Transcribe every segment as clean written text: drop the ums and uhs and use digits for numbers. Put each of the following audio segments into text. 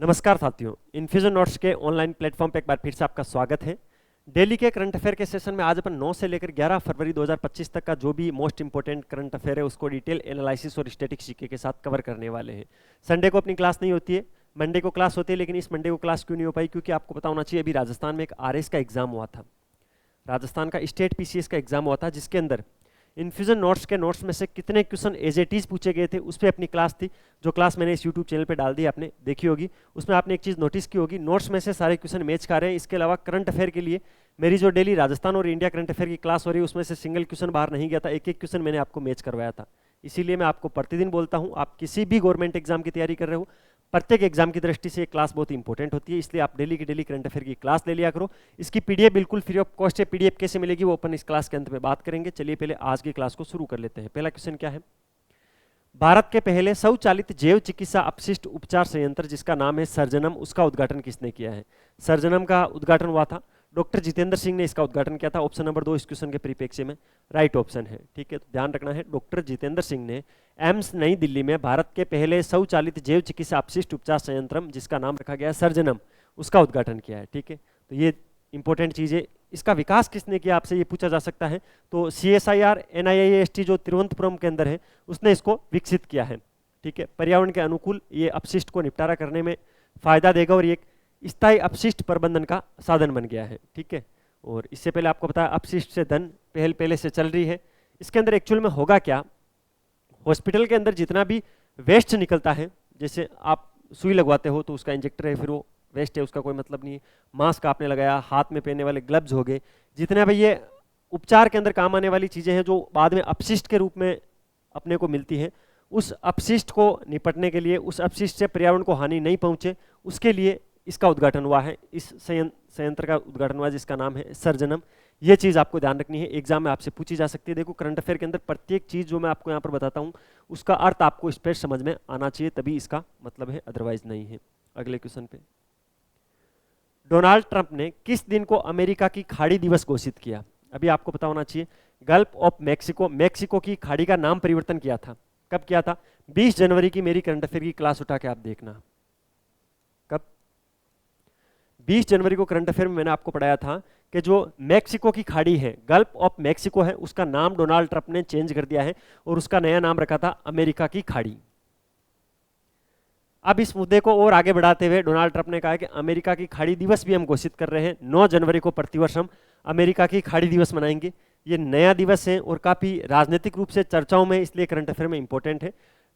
नमस्कार साथियों, infusion notes के ऑनलाइन प्लेटफॉर्म पे एक बार फिर से आपका स्वागत है। डेली के करंट अफेयर के सेशन में आज अपन 9 से लेकर 11 फरवरी 2025 तक का जो भी मोस्ट इंपोर्टेंट करंट अफेयर है उसको डिटेल एनालिसिस और स्टैटिक्स जीके के साथ कवर करने वाले हैं। संडे को अपनी क्लास नहीं होती है, मंडे को क्लास होती है, लेकिन इस मंडे को क्लास क्यों नहीं हो पाई? क्योंकि आपको पता होना चाहिए अभी राजस्थान में एक आरएस का एग्जाम हुआ था, राजस्थान का स्टेट पीसीएस का एग्जाम हुआ था, जिसके अंदर इन्फ्यूजन नोट्स के नोट्स में से कितने क्वेश्चन एज इट इज पूछे गए थे उस पर अपनी क्लास थी। जो क्लास मैंने इस यूट्यूब चैनल पे डाल दी, आपने देखी होगी। उसमें आपने एक चीज़ नोटिस की होगी, नोट्स में से सारे क्वेश्चन मैच कर रहे हैं। इसके अलावा करंट अफेयर के लिए मेरी जो डेली राजस्थान और इंडिया करंट अफेयर की क्लास हो रही है उसमें से सिंगल क्वेश्चन बाहर नहीं गया था, एक एक क्वेश्चन मैंने आपको मैच करवाया था। इसीलिए मैं आपको प्रतिदिन बोलता हूँ, आप किसी भी गवर्नमेंट एग्जाम की तैयारी कर रहे हो, प्रत्येक एग्जाम की दृष्टि से ये क्लास बहुत इंपॉर्टेंट होती है। इसलिए आप डेली की डेली करंट अफेयर की क्लास ले लिया करो। इसकी पीडीएफ बिल्कुल फ्री ऑफ कॉस्ट है। पीडीएफ कैसे मिलेगी वो अपन इस क्लास के अंत में बात करेंगे। चलिए पहले आज की क्लास को शुरू कर लेते हैं। पहला क्वेश्चन क्या है? भारत के पहले स्वचालित जैव चिकित्सा अपशिष्ट उपचार संयंत्र जिसका नाम है सर्जनम, उसका उद्घाटन किसने किया है? सर्जनम का उद्घाटन हुआ था, डॉक्टर जितेंद्र सिंह ने इसका उद्घाटन किया था। ऑप्शन नंबर 2 इस क्वेश्चन के परिप्रेक्ष्य में राइट ऑप्शन है। ठीक है, तो ध्यान रखना है, डॉक्टर जितेंद्र सिंह ने एम्स नई दिल्ली में भारत के पहले स्वचालित जैव चिकित्सा अपशिष्ट उपचार संयंत्र जिसका नाम रखा गया है सर्जनम, उसका उद्घाटन किया है। ठीक है, तो ये इंपॉर्टेंट चीज है। इसका विकास किसने किया, आपसे ये पूछा जा सकता है। तो CSIR NIIST जो तिरुवनंतपुरम के अंदर है उसने इसको विकसित किया है। ठीक है, पर्यावरण के अनुकूल ये अपशिष्ट को निपटारा करने में फायदा देगा और ये एक स्थायी अपशिष्ट प्रबंधन का साधन बन गया है। ठीक है, और इससे पहले आपको पता है अपशिष्ट से धन पहल पहले से चल रही है। इसके अंदर एक्चुअल में होगा क्या, हॉस्पिटल के अंदर जितना भी वेस्ट निकलता है, जैसे आप सुई लगवाते हो तो उसका इंजेक्टर है, फिर वो वेस्ट है, उसका कोई मतलब नहीं है। मास्क आपने लगाया, हाथ में पहनने वाले ग्लव्स हो गए, जितने भी ये उपचार के अंदर काम आने वाली चीजें हैं जो बाद में अपशिष्ट के रूप में अपने को मिलती हैं, उस अपशिष्ट को निपटने के लिए, उस अपशिष्ट से पर्यावरण को हानि नहीं पहुंचे, उसके लिए इसका उद्घाटन हुआ है। इस संयंत्र का उद्घाटन हुआ जिसका नाम है सर्जनम। ये चीज़ आपको ध्यान रखनी है, एग्जाम में आपसे पूछी जा सकती है। देखो करंट अफेयर के अंदर प्रत्येक चीज़ जो मैं आपको यहाँ पर बताता हूँ उसका अर्थ आपको स्पष्ट समझ में आना चाहिए, तभी इसका मतलब है, अदरवाइज नहीं है। अगले क्वेश्चन पे, डोनाल्ड ट्रंप ने किस दिन को अमेरिका की खाड़ी दिवस घोषित किया? अभी आपको पता होना चाहिए, गल्फ ऑफ मैक्सिको, मैक्सिको की खाड़ी का नाम परिवर्तन किया था। कब किया था? 20 जनवरी की मेरी करंट अफेयर की क्लास उठा के आप देखना। कब? 20 जनवरी को करंट अफेयर में मैंने आपको पढ़ाया था कि जो मैक्सिको की खाड़ी है, गल्फ ऑफ मैक्सिको है, उसका नाम डोनाल्ड ट्रंप ने चेंज कर दिया है और उसका नया नाम रखा था अमेरिका की खाड़ी। अब इस मुद्दे को और आगे बढ़ाते हुए डोनाल्ड ट्रंप ने कहा कि अमेरिका की खाड़ी दिवस भी हम घोषित कर रहे हैं। 9 जनवरी को प्रतिवर्ष हम अमेरिका की खाड़ी दिवस मनाएंगे। ये नया दिवस है और काफी राजनीतिक रूप से चर्चाओं में, इसलिए करंट अफेयर में इंपॉर्टेंट है।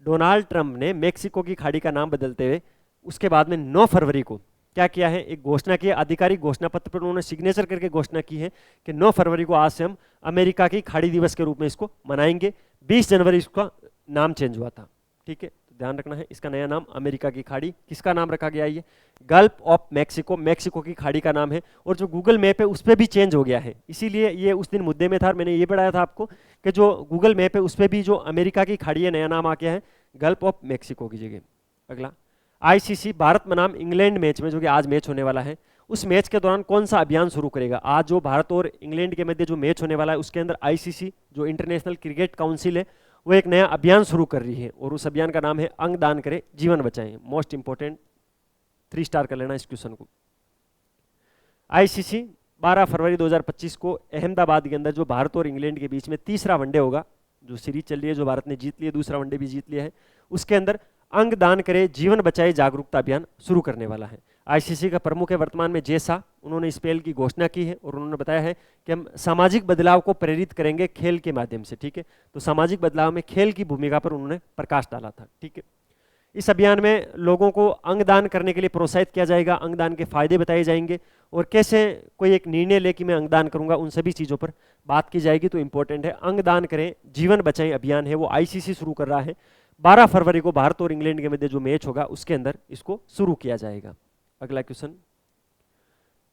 डोनाल्ड ट्रंप ने मैक्सिको की खाड़ी का नाम बदलते हुए उसके बाद में 9 फरवरी को क्या किया है, एक घोषणा की है, आधिकारिक घोषणा पत्र पर उन्होंने सिग्नेचर करके घोषणा की है कि 9 फरवरी को आज से हम अमेरिका की खाड़ी दिवस के रूप में इसको मनाएंगे। 20 जनवरी इसका नाम चेंज हुआ था। ठीक है, ध्यान रखना है, इसका नया नाम अमेरिका की खाड़ी, किसका नाम रखा गया? ये गल्फ ऑफ मैक्सिको, मैक्सिको की खाड़ी का नाम है। और जो गूगल मैप है उस पर भी चेंज हो गया है, इसीलिए ये उस दिन मुद्दे में था। मैंने ये पढ़ाया था आपको कि जो गूगल मैप है उस पर भी जो अमेरिका की खाड़ी है नया नाम आ गया है, गल्फ ऑफ मैक्सिको की जगह। अगला, ICC भारत बनाम इंग्लैंड मैच में, जो कि आज मैच होने वाला है, उस मैच के दौरान कौन सा अभियान शुरू करेगा? आज जो भारत और इंग्लैंड के मध्य जो मैच होने वाला है उसके अंदर ICC जो इंटरनेशनल क्रिकेट काउंसिल है वो एक नया अभियान शुरू कर रही है और उस अभियान का नाम है अंग दान करें जीवन बचाएं। मोस्ट इंपोर्टेंट, 3 स्टार कर लेना इस क्वेश्चन को। ICC 12 फरवरी 2025 को अहमदाबाद के अंदर जो भारत और इंग्लैंड के बीच में तीसरा वनडे होगा, जो सीरीज चल रही है, जो भारत ने जीत लिया, दूसरा वनडे भी जीत लिया है, उसके अंदर अंग दान करे जीवन बचाए जागरूकता अभियान शुरू करने वाला है। ICC का प्रमुख है वर्तमान में जे शाह, उन्होंने इस पहल की घोषणा की है और उन्होंने बताया है कि हम सामाजिक बदलाव को प्रेरित करेंगे खेल के माध्यम से। ठीक है, तो सामाजिक बदलाव में खेल की भूमिका पर उन्होंने प्रकाश डाला था। ठीक है, इस अभियान में लोगों को अंगदान करने के लिए प्रोत्साहित किया जाएगा, अंगदान के फायदे बताए जाएंगे और कैसे कोई एक निर्णय ले कि मैं अंगदान करूंगा, उन सभी चीज़ों पर बात की जाएगी। तो इंपॉर्टेंट है, अंगदान करें जीवन बचाएं अभियान है वो ICC शुरू कर रहा है। 12 फरवरी को भारत और इंग्लैंड के मध्य जो मैच होगा उसके अंदर इसको शुरू किया जाएगा। अगला क्वेश्चन,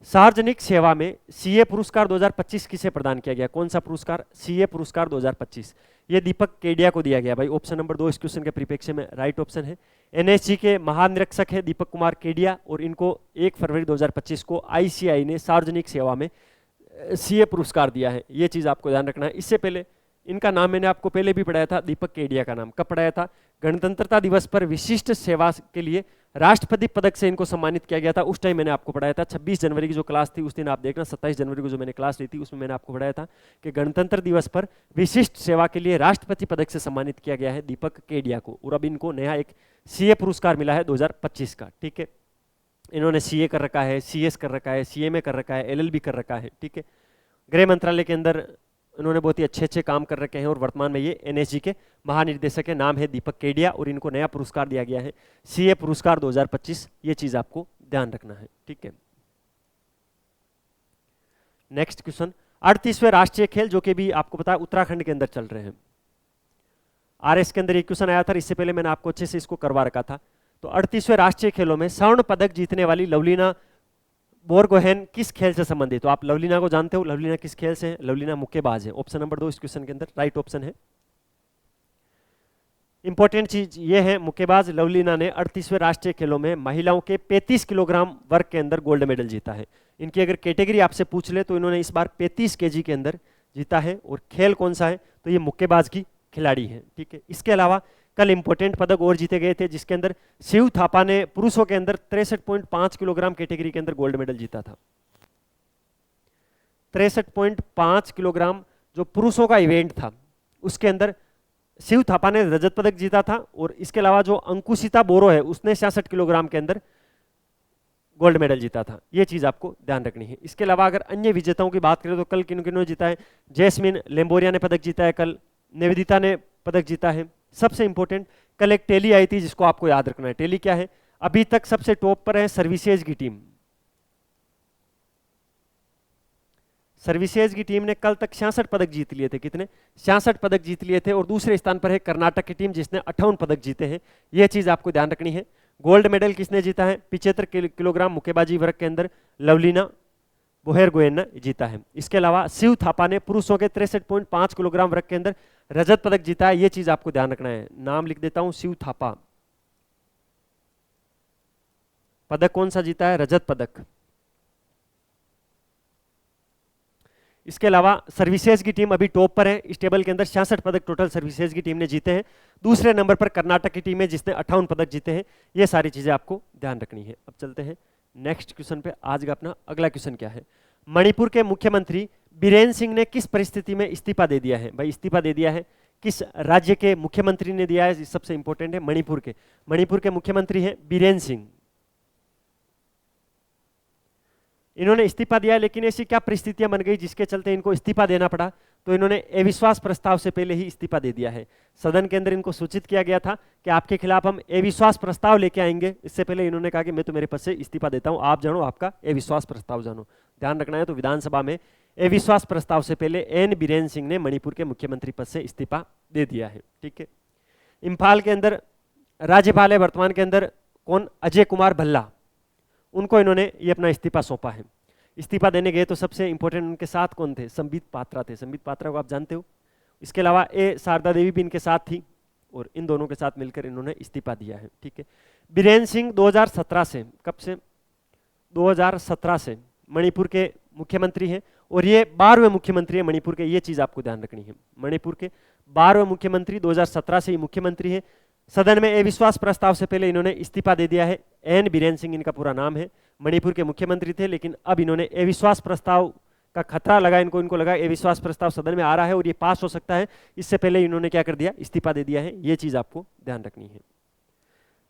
सार्वजनिक सेवा में CA पुरस्कार 2025 किसे प्रदान किया गया? कौन सा पुरस्कार? CA पुरस्कार 2025 ये दीपक केडिया को दिया गया। भाई ऑप्शन नंबर 2 इस क्वेश्चन के परिप्रेक्ष्य में राइट ऑप्शन है। NSG के महानिरीक्षक है दीपक कुमार केडिया और इनको 1 फरवरी 2025 को ICI ने सार्वजनिक सेवा में CA पुरस्कार दिया है। ये चीज़ आपको ध्यान रखना है। इससे पहले इनका नाम मैंने आपको पहले भी पढ़ाया था, दीपक केडिया का नाम कब पढ़ाया था? गणतंत्रता दिवस पर विशिष्ट सेवा के लिए राष्ट्रपति पदक से इनको सम्मानित किया गया था। उस टाइम मैंने आपको पढ़ाया था, 26 जनवरी की जो क्लास थी उस दिन आप देखना, 27 जनवरी को जो मैंने क्लास ली थी उसमें मैंने आपको पढ़ाया था कि गणतंत्र दिवस पर विशिष्ट सेवा के लिए राष्ट्रपति पदक से सम्मानित किया गया है दीपक केडिया को। और अब इनको नया एक सीए पुरस्कार मिला है 2025 का। ठीक है, इन्होंने सीए कर रखा है, सीएस कर रखा है, सीएमए कर रखा है, एलएलबी कर रखा है। ठीक है, गृह मंत्रालय के अंदर इन्होंने बहुत ही अच्छे अच्छे काम कर रखे हैं और वर्तमान में ये एनएसजी के महानिर्देशक के नाम है दीपक केडिया और इनको नया पुरस्कार दिया गया है सीए पुरस्कार 2025। ये चीज आपको ध्यान रखना है। ठीक है, नेक्स्ट क्वेश्चन, 38वें राष्ट्रीय खेल जो कि भी आपको पता है उत्तराखंड के अंदर चल रहे हैं। आरएस के अंदर एक क्वेश्चन आया था, इससे पहले मैंने आपको अच्छे से इसको करवा रखा था। तो 38वें राष्ट्रीय खेलों में स्वर्ण पदक जीतने वाली लवलीना बोरगोहेन किस खेल से संबंधित? तो आप लवलीना को जानते हो, लवलीना किस खेल से है? लवलीना मुक्केबाज है। ऑप्शन नंबर 2 इस क्वेश्चन के अंदर राइट ऑप्शन है। इंपॉर्टेंट चीज ये है, मुक्केबाज लवलीना ने 38वें राष्ट्रीय खेलों में महिलाओं के 35 किलोग्राम वर्ग के अंदर गोल्ड मेडल जीता है। इनकी अगर कैटेगरी आपसे पूछ ले तो इन्होंने इस बार 35 केजी के अंदर जीता है। और खेल कौन सा है? तो ये मुक्केबाज की खिलाड़ी है। ठीक है, इसके अलावा कल इंपॉर्टेंट पदक और जीते गए थे जिसके अंदर शिव थापा ने पुरुषों के अंदर 63.5 किलोग्राम कैटेगरी के अंदर गोल्ड मेडल जीता था। 63.5 किलोग्राम जो पुरुषों का इवेंट था उसके अंदर शिव थापा ने रजत पदक जीता था। और इसके अलावा जो अंकुशिता बोरो है उसने 66 किलोग्राम के अंदर गोल्ड मेडल जीता था। यह चीज आपको ध्यान रखनी है। इसके अलावा अगर अन्य विजेताओं की बात करें तो कल किन किन्होंने जीता है? जैस्मिन लेम्बोरिया ने पदक जीता है, कल निवेदिता ने पदक जीता है। सबसे इंपॉर्टेंट, कल एक टेली आई थी जिसको आपको याद रखना है। टेली क्या है? अभी तक सबसे टॉप पर है सर्विसेज की टीम। सर्विसेज की टीम ने कल तक 66 पदक जीत लिए थे। कितने? 66 पदक जीत लिए थे। और दूसरे स्थान पर है कर्नाटक की टीम जिसने 58 पदक जीते हैं। यह चीज आपको ध्यान रखनी है। गोल्ड मेडल किसने जीता है? 75 किलोग्राम मुक्केबाजी वर्ग के अंदर लवलीना बोहेरगोहेन ने जीता है। इसके अलावा शिव थापा ने पुरुषों के 63.5 किलोग्राम वर्ग के अंदर रजत पदक जीता है। यह चीज आपको ध्यान रखना है। नाम लिख देता हूं, शिव थापा। पदक कौन सा जीता है? रजत पदक। इसके अलावा सर्विसेज की टीम अभी टॉप पर है। इस टेबल के अंदर 66 पदक टोटल सर्विसेज की टीम ने जीते हैं। दूसरे नंबर पर कर्नाटक की टीम है जिसने 58 पदक जीते हैं। ये सारी चीजें आपको ध्यान रखनी है। अब चलते हैं नेक्स्ट क्वेश्चन पे। आज का अपना अगला क्वेश्चन क्या है? मणिपुर के मुख्यमंत्री बीरेन सिंह ने किस परिस्थिति में इस्तीफा दे दिया है? भाई इस्तीफा दे दिया है, किस राज्य के मुख्यमंत्री ने दिया है? सबसे इंपॉर्टेंट है मणिपुर के। मणिपुर के मुख्यमंत्री हैं बीरेन सिंह। इन्होंने इस्तीफा दिया, लेकिन ऐसी क्या परिस्थितियां बन गई जिसके चलते इनको इस्तीफा देना पड़ा? तो इन्होंने अविश्वास प्रस्ताव से पहले ही इस्तीफा दे दिया है। सदन के अंदर इनको सूचित किया गया था कि आपके खिलाफ हम अविश्वास प्रस्ताव लेके आएंगे। इससे पहले इन्होंने कहा कि मैं तो मेरे पद से इस्तीफा देता हूं, आप जानो आपका अविश्वास प्रस्ताव जानो। ध्यान रखना है। तो विधानसभा में अविश्वास प्रस्ताव से पहले एन बीरेन सिंह ने मणिपुर के मुख्यमंत्री पद से इस्तीफा दे दिया है। ठीक है, इंफाल के अंदर राज्यपाल है वर्तमान के अंदर कौन? अजय कुमार भल्ला। उनको इन्होंने ये अपना इस्तीफा सौंपा है। इस्तीफा देने गए तो सबसे इंपॉर्टेंट उनके साथ कौन थे? संबित पात्रा थे। संबित पात्रा को आप जानते हो। इसके अलावा ए शारदा देवी भी इनके साथ थी और इन दोनों के साथ मिलकर इन्होंने इस्तीफा दिया है। ठीक है, बीरेन सिंह 2017 से, कब से? 2017 से मणिपुर के मुख्यमंत्री हैं और ये 12वें मुख्यमंत्री है मणिपुर के। ये चीज आपको ध्यान रखनी है। मणिपुर के 12वें मुख्यमंत्री 2017 से ही मुख्यमंत्री है। सदन में अविश्वास प्रस्ताव से पहले इन्होंने इस्तीफा दे दिया है। एन बीरेन सिंह इनका पूरा नाम है। मणिपुर के मुख्यमंत्री थे, लेकिन अब इन्होंने अविश्वास प्रस्ताव का खतरा लगा इनको लगा अविश्वास प्रस्ताव सदन में आ रहा है और ये पास हो सकता है। इससे पहले इन्होंने क्या कर दिया? इस्तीफा दे दिया है। ये चीज आपको ध्यान रखनी है।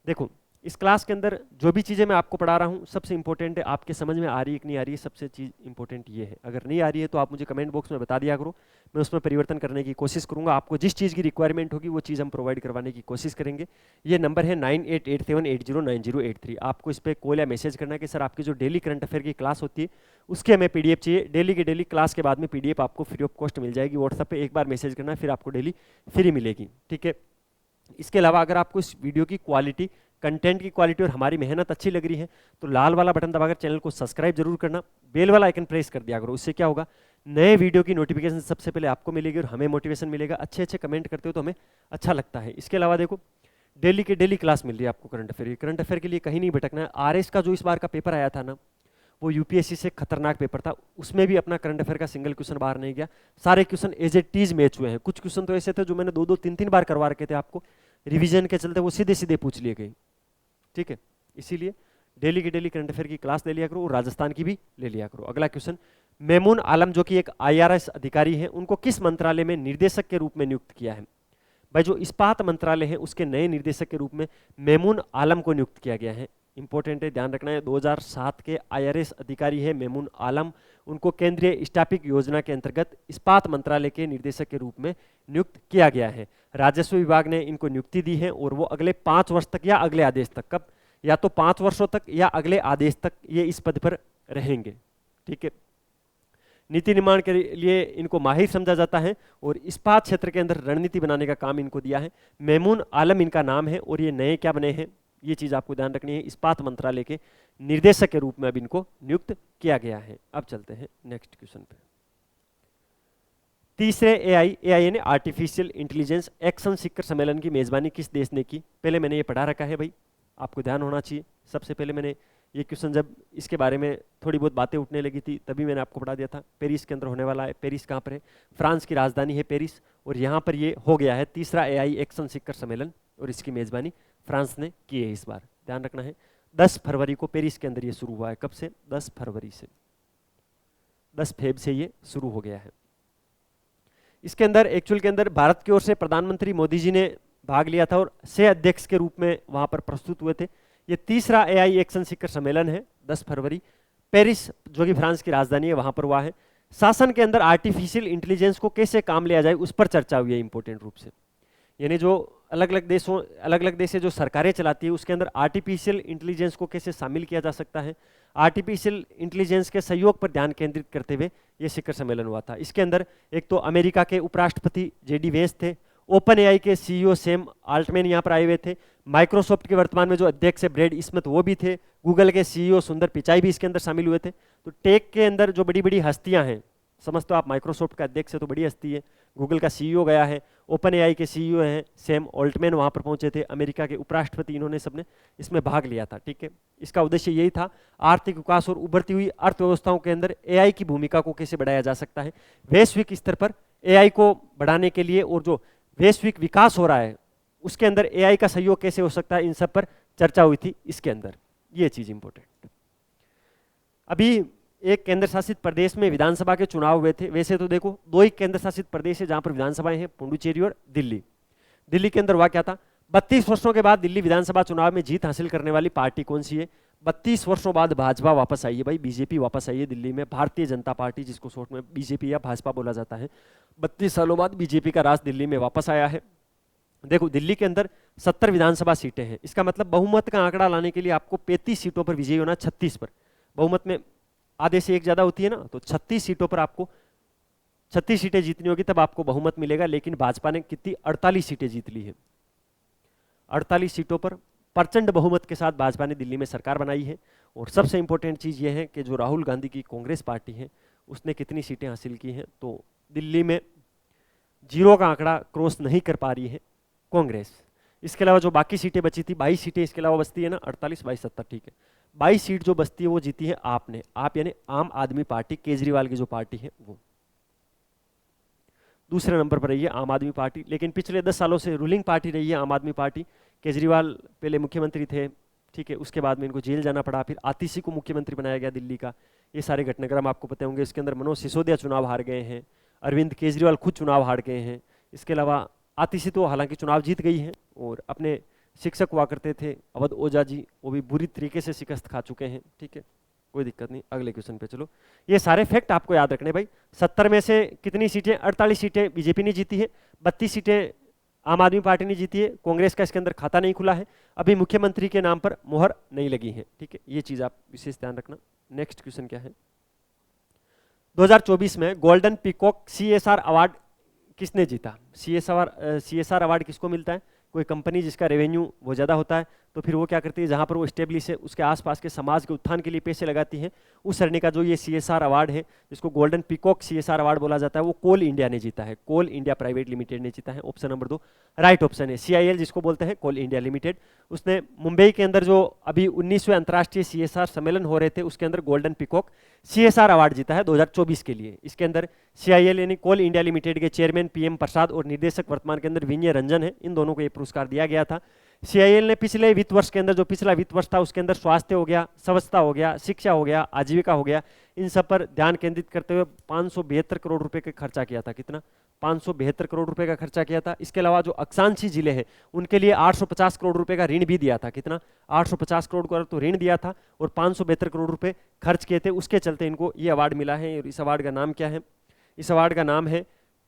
देखो, इस क्लास के अंदर जो भी चीजें मैं आपको पढ़ा रहा हूं सबसे इंपॉर्टेंट है आपके समझ में आ रही है कि नहीं आ रही है। सबसे चीज इंपॉर्टेंट ये है। अगर नहीं आ रही है तो आप मुझे कमेंट बॉक्स में बता दिया करो, मैं उसमें परिवर्तन करने की कोशिश करूंगा। आपको जिस चीज की रिक्वायरमेंट होगी वो चीज हम प्रोवाइड करवाने की कोशिश करेंगे। ये नंबर है 9887809083। आपको इस पर कॉल या मैसेज करना है कि सर आपकी जो डेली करंट अफेयर की क्लास होती है उसके हमें पीडीएफ चाहिए। डेली की डेली क्लास के बाद में पीडीएफ आपको फ्री ऑफ कॉस्ट मिल जाएगी। व्हाट्सएप पे एक बार मैसेज करना है, फिर आपको डेली फ्री मिलेगी। ठीक है, इसके अलावा अगर आपको इस वीडियो की क्वालिटी, कंटेंट की क्वालिटी और हमारी मेहनत अच्छी लग रही है तो लाल वाला बटन दबाकर चैनल को सब्सक्राइब जरूर करना, बेल वाला आइकन प्रेस कर दिया करो। इससे क्या होगा? नए वीडियो की नोटिफिकेशन सबसे पहले आपको मिलेगी और हमें मोटिवेशन मिलेगा। अच्छे अच्छे कमेंट करते हो तो हमें अच्छा लगता है। इसके अलावा देखो, डेली के डेली क्लास मिल रही है आपको करंट अफेयर। करंट अफेयर के लिए कहीं नहीं भटकना है। आरएस का जो इस बार का पेपर आया था ना, वो यूपीएससी से खतरनाक पेपर था। उसमें भी अपना करंट अफेयर का सिंगल क्वेश्चन बाहर नहीं गया। सारे question as it is match हुए हैं। कुछ क्वेश्चन तो ऐसे थे जो मैंने 2-2, 3-3 बार करवा रखे थे आपको, रिवीजन के चलते वो सीधे सीधे पूछ लिए गए। ठीक है, इसीलिए डेली की डेली करंट अफेयर की क्लास ले लिया करो और राजस्थान की भी ले लिया करो। अगला क्वेश्चन, मेमून आलम जो कि एक IRS अधिकारी है, उनको किस मंत्रालय में निर्देशक के रूप में नियुक्त किया है? भाई जो इस्पात मंत्रालय है उसके नए निर्देशक के रूप में मेमून आलम को नियुक्त किया गया है। इंपॉर्टेंट है, ध्यान रखना है। 2007 के IRS अधिकारी है मेमून आलम, उनको केंद्रीय स्टैपिक योजना के अंतर्गत इस्पात मंत्रालय के निर्देशक के रूप में नियुक्त किया गया है। राजस्व विभाग ने इनको नियुक्ति दी है और वो अगले 5 वर्ष तक या अगले आदेश तक, कब, या तो 5 वर्षों तक या अगले आदेश तक ये इस पद पर रहेंगे। ठीक है, नीति निर्माण के लिए इनको माहिर समझा जाता है और इस्पात क्षेत्र के अंदर रणनीति बनाने का काम इनको दिया है। मेमून आलम इनका नाम है और ये नए क्या बने हैं, ये चीज आपको ध्यान रखनी है। इस्पात मंत्रालय के निर्देशक के रूप में अब इनको नियुक्त किया गया है। अब चलते हैं नेक्स्ट क्वेश्चन पे। तीसरे AI यानी आर्टिफिशियल इंटेलिजेंस एक्शन शिखर सम्मेलन की मेजबानी किस देश ने की? पहले मैंने ये पढ़ा रखा है भाई, आपको ध्यान होना चाहिए। सबसे पहले मैंने ये क्वेश्चन, जब इसके बारे में थोड़ी बहुत बातें उठने लगी थी तभी मैंने आपको पढ़ा दिया था। पेरिस के अंदर होने वाला है। पेरिस कहाँ पर है? फ्रांस की राजधानी है पेरिस, और यहाँ पर ये हो गया है तीसरा AI एक्शन शिखर सम्मेलन, और इसकी मेजबानी फ्रांस ने की है इस बार। ध्यान रखना है 10 फरवरी को पेरिस के अंदर ये शुरू हुआ है। कब से? 10 फरवरी से, 10 फेब से ये शुरू हो गया है। इसके अंदर एक्चुअल के अंदर भारत की ओर से प्रधानमंत्री मोदी जी ने भाग लिया था और सह अध्यक्ष के रूप में वहां पर प्रस्तुत हुए थे। ये तीसरा AI एक्शन शिखर सम्मेलन है, 10 फरवरी, पेरिस जो कि फ्रांस की राजधानी है वहां पर हुआ है। शासन के अंदर आर्टिफिशियल इंटेलिजेंस को कैसे काम लिया जाए उस पर चर्चा हुई है इंपॉर्टेंट रूप से। यानी जो अलग अलग देश जो सरकारें चलाती है उसके अंदर आर्टिफिशियल इंटेलिजेंस को कैसे शामिल किया जा सकता है, आर्टिफिशियल इंटेलिजेंस के सहयोग पर ध्यान केंद्रित करते हुए ये शिखर सम्मेलन हुआ था। इसके अंदर एक तो अमेरिका के उपराष्ट्रपति JD वेंस थे, ओपन AI के CEO सैम आल्टमैन यहाँ पर आए हुए थे, माइक्रोसॉफ्ट के वर्तमान में जो अध्यक्ष है ब्रैड स्मिथ वो भी थे, गूगल के CEO सुंदर पिचाई भी इसके अंदर शामिल हुए थे। तो टेक के अंदर जो बड़ी बड़ी हस्तियां हैं, समझते हो आप, माइक्रोसॉफ्ट का अध्यक्ष है तो बड़ी हस्ती है, गूगल का CEO गया है, ओपन AI के CEO हैं सैम ऑल्टमैन वहां पर पहुंचे थे, अमेरिका के उपराष्ट्रपति, इन्होंने सबने इसमें भाग लिया था। ठीक है, इसका उद्देश्य यही था आर्थिक विकास और उभरती हुई अर्थव्यवस्थाओं के अंदर AI की भूमिका को कैसे बढ़ाया जा सकता है, वैश्विक स्तर पर AI को बढ़ाने के लिए, और जो वैश्विक विकास हो रहा है उसके अंदर AI का सहयोग कैसे हो सकता है, इन सब पर चर्चा हुई थी इसके अंदर। ये चीज इंपॉर्टेंट। अभी एक केंद्र शासित प्रदेश में विधानसभा के चुनाव हुए थे। वैसे तो देखो 2 ही केंद्र शासित प्रदेश है जहां पर विधानसभाएं हैं, पुडुचेरी और दिल्ली। दिल्ली के अंदर हुआ क्या था, 32 वर्षों के बाद दिल्ली विधानसभा चुनाव में जीत हासिल करने वाली पार्टी कौन सी है? 32 वर्षों बाद भाजपा वापस आई है भाई, बीजेपी वापस आई है दिल्ली में, भारतीय जनता पार्टी जिसको शॉर्ट में बीजेपी या भाजपा बोला जाता है। 32 सालों बाद बीजेपी का राज दिल्ली में वापस आया है। देखो दिल्ली के अंदर 70 विधानसभा सीटें हैं, इसका मतलब बहुमत का आंकड़ा लाने के लिए आपको 35 सीटों पर विजयी होना, 36 पर, बहुमत में आधे से एक ज्यादा होती है ना, तो 36 सीटों पर आपको 36 सीटें जीतनी होगी तब आपको बहुमत मिलेगा। लेकिन भाजपा ने कितनी, 48 सीटें जीत ली है। 48 सीटों पर प्रचंड बहुमत के साथ भाजपा ने दिल्ली में सरकार बनाई है। और सबसे इंपॉर्टेंट चीज यह है कि जो राहुल गांधी की कांग्रेस पार्टी है उसने कितनी सीटें हासिल की हैं, तो दिल्ली में 0 का आंकड़ा क्रॉस नहीं कर पा रही है कांग्रेस। इसके अलावा जो बाकी सीटें बची थी, 22 सीटें इसके अलावा बचती है ना, 48 22 70, ठीक है, 22 सीट जो बचती है वो जीती है आपने, आप यानी आम आदमी पार्टी, केजरीवाल की जो पार्टी है वो दूसरे नंबर पर रही है आम आदमी पार्टी। लेकिन पिछले 10 सालों से रूलिंग पार्टी रही है आम आदमी पार्टी। केजरीवाल पहले मुख्यमंत्री थे, ठीक है, उसके बाद में इनको जेल जाना पड़ा, फिर आतिशी को मुख्यमंत्री बनाया गया दिल्ली का। ये सारे घटनाक्रम आपको पता होंगे। इसके अंदर मनोज सिसोदिया चुनाव हार गए हैं, अरविंद केजरीवाल खुद चुनाव हार गए हैं। इसके अलावा आतिशी तो हालांकि चुनाव जीत गई है, और अपने शिक्षक हुआ करते थे अवध ओझा जी, वो भी बुरी तरीके से शिकस्त खा चुके हैं। ठीक है, कोई दिक्कत नहीं, अगले क्वेश्चन पे चलो। ये सारे फैक्ट आपको याद रखने भाई। 70 में से कितनी सीटें, 48 सीटें बीजेपी ने जीती है, 32 सीटें आम आदमी पार्टी ने जीती है, कांग्रेस का इसके अंदर खाता नहीं खुला है, अभी मुख्यमंत्री के नाम पर मोहर नहीं लगी है। ठीक है, ये चीज आप विशेष ध्यान रखना। नेक्स्ट क्वेश्चन क्या है, 2024 में गोल्डन पीकॉक CSR अवार्ड किसने जीता? CSR अवार्ड किसको मिलता है? कोई कंपनी जिसका रेवेन्यू वो ज़्यादा होता है तो फिर वो क्या करती है, जहाँ पर वो स्टेब्लिश है उसके आसपास के समाज के उत्थान के लिए पैसे लगाती है। उस श्रेणी का जो ये CSR अवार्ड है, जिसको गोल्डन पीकॉक CSR अवार्ड बोला जाता है, वो कोल इंडिया ने जीता है, कोल इंडिया प्राइवेट लिमिटेड ने जीता है। ऑप्शन नंबर 2 राइट ऑप्शन है। CIL जिसको बोलते हैं, कोल इंडिया लिमिटेड, उसने मुंबई के अंदर जो अभी 19वें अंतर्राष्ट्रीय CSR सम्मेलन हो रहे थे उसके अंदर गोल्डन पीकॉक CSR अवार्ड जीता है 2024 के लिए। इसके अंदर CIL यानी कोल इंडिया लिमिटेड के चेयरमैन PM प्रसाद और निर्देशक वर्तमान के अंदर विनय रंजन है, इन दोनों को ये पुरस्कार दिया गया था। CIL ने पिछले वित्त वर्ष के अंदर, जो पिछला वित्त वर्ष था उसके अंदर स्वास्थ्य हो गया, स्वच्छता हो गया, शिक्षा हो गया, आजीविका हो गया, इन सब पर ध्यान केंद्रित करते हुए 572 करोड़ रुपए का खर्चा किया था। कितना? 572 करोड़ रुपए का खर्चा किया था। इसके अलावा जो अक्षांशी जिले हैं उनके लिए 850 करोड़ रुपए का ऋण भी दिया था। कितना? 850 करोड़ का तो ऋण दिया था और 572 करोड़ रुपए खर्च किए थे। उसके चलते इनको ये अवार्ड मिला है। और इस अवार्ड का नाम क्या है? इस अवार्ड का नाम है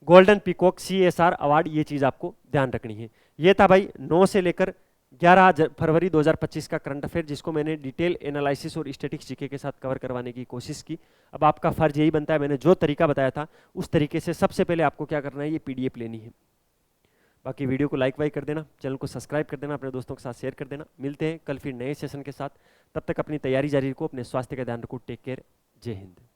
गोल्डन पीकॉक CSR अवार्ड। ये चीज आपको ध्यान रखनी है। ये था भाई 9 से लेकर 11 फरवरी 2025 का करंट अफेयर, जिसको मैंने डिटेल एनालिसिस और स्टैटिक्स जीके के साथ कवर करवाने की कोशिश की। अब आपका फर्ज यही बनता है, मैंने जो तरीका बताया था उस तरीके से सबसे पहले आपको क्या करना है, ये PDF लेनी है। बाकी वीडियो को लाइक वाइक कर देना, चैनल को सब्सक्राइब कर देना, अपने दोस्तों के साथ शेयर कर देना। मिलते हैं कल फिर नए सेशन के साथ। तब तक अपनी तैयारी जारी रखो, अपने स्वास्थ्य का ध्यान रखो। Take care. जय हिंद।